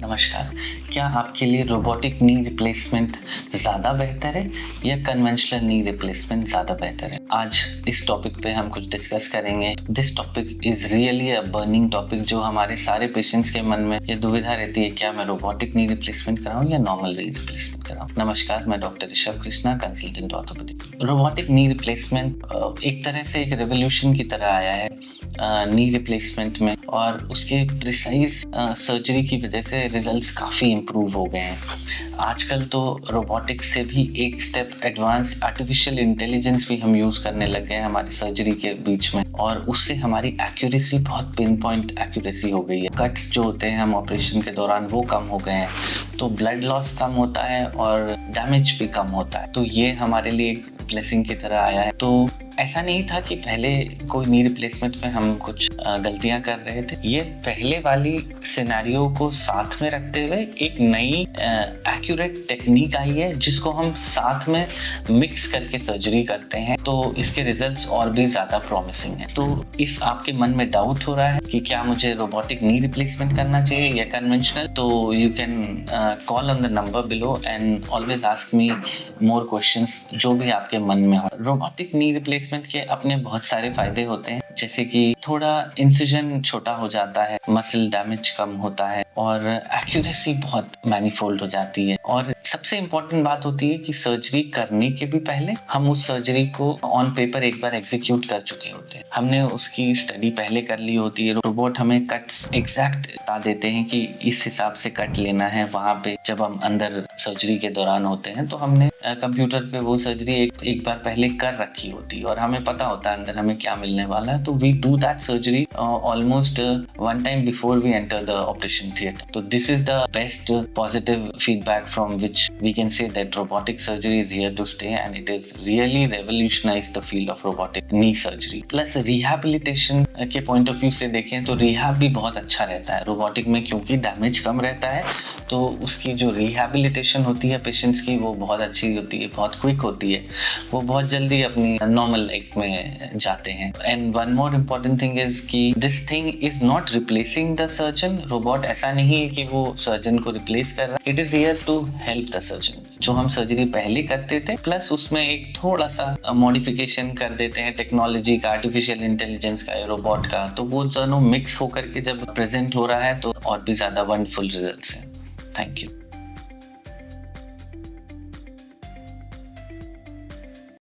नमस्कार। क्या आपके लिए रोबोटिक नी रिप्लेसमेंट ज़्यादा बेहतर है या कन्वेंशनल नी रिप्लेसमेंट ज़्यादा बेहतर है? आज इस टॉपिक पे हम कुछ डिस्कस करेंगे। This topic is really a burning topic जो हमारे सारे पेशेंट्स के मन में ये दुविधा रहती है, क्या मैं रोबोटिक नी रिप्लेसमेंट कराऊँ या नॉर्मल नी रिप्लेसमेंट कराऊँ? नमस्कार, मैं doctor Rishabh Krishna, consultant orthopaedic. Robotic knee replacement एक तरह से एक रेवोल्यूशन की तरह आया है नी रिप्लेसमेंट में, और उसके प्रिसाइज सर्जरी की वजह से रिजल्ट्स काफ़ी इम्प्रूव हो गए हैं। आजकल तो रोबोटिक्स से भी एक स्टेप एडवांस आर्टिफिशियल इंटेलिजेंस भी हम यूज़ करने लग गए हैं हमारी सर्जरी के बीच में, और उससे हमारी एक्यूरेसी बहुत पिन पॉइंट एक्यूरेसी हो गई है। कट्स जो होते हैं हम ऑपरेशन के दौरान वो कम हो गए हैं, तो ब्लड लॉस कम होता है और डैमेज भी कम होता है। तो ये हमारे लिए एक ब्लेसिंग की तरह आया है। तो ऐसा नहीं था कि पहले कोई नी रिप्लेसमेंट में हम कुछ गलतियां कर रहे थे। ये पहले वाली सिनेरियो को साथ में रखते हुए एक नई एक्यूरेट टेक्निक आई है जिसको हम साथ में मिक्स करके सर्जरी करते हैं, तो इसके रिजल्ट्स और भी ज़्यादा प्रॉमिसिंग हैं। तो इफ़ आपके मन में डाउट हो रहा है कि क्या मुझे रोबोटिक नी रिप्लेसमेंट करना चाहिए या कन्वेंशनल, तो you can call on the number below and always ask me more questions जो भी आपके मन में हो। रोबोटिक नी रिप्लेसमेंट के अपने बहुत सारे फायदे होते हैं, जैसे कि थोड़ा इंसिजन छोटा हो जाता है, मसल डैमेज कम होता है और एक्यूरेसी बहुत मैनीफोल्ड हो जाती है। और सबसे इम्पोर्टेंट बात होती है कि सर्जरी करने के भी पहले हम उस सर्जरी को ऑन पेपर एक बार एग्जीक्यूट कर चुके होते हैं। हमने उसकी स्टडी पहले कर ली होती है। रोबोट हमें कट्स एग्जैक्ट बता देते हैं कि इस हिसाब से कट लेना है वहाँ पे। जब हम अंदर सर्जरी के दौरान होते हैं तो हमने कंप्यूटर पे वो सर्जरी एक बार पहले कर रखी होती है और हमें पता होता है अंदर हमें क्या मिलने वाला है। तो we do that surgery almost one time before we enter the operation theatre. तो this is the best positive feedback from which we can say that robotic surgery is here to stay and it is really revolutionized the field of robotic knee surgery. Plus rehabilitation के point of view से देखें तो rehab भी बहुत अच्छा रहता है robotic में, क्योंकि डैमेज कम रहता है तो उसकी जो rehabilitation होती है पेशेंट्स की वो बहुत अच्छी होती है, बहुत क्विक होती है, वो बहुत जल्दी अपनी नॉर्मल लाइफ में जाते हैं। And one more important thing is कि this thing is not replacing the surgeon. Robot ऐसा नहीं है कि वो सर्जन को रिप्लेस कर रहा है, it is here to help the surgeon. जो हम सर्जरी पहले करते थे प्लस उसमें एक थोड़ा सा मॉडिफिकेशन कर देते हैं टेक्नोलॉजी का, आर्टिफिशियल इंटेलिजेंस का, रोबोट का, तो वो दोनों मिक्स होकर के जब प्रेजेंट हो रहा है तो और भी ज्यादा वंडरफुल रिजल्ट्स हैं। Thank you.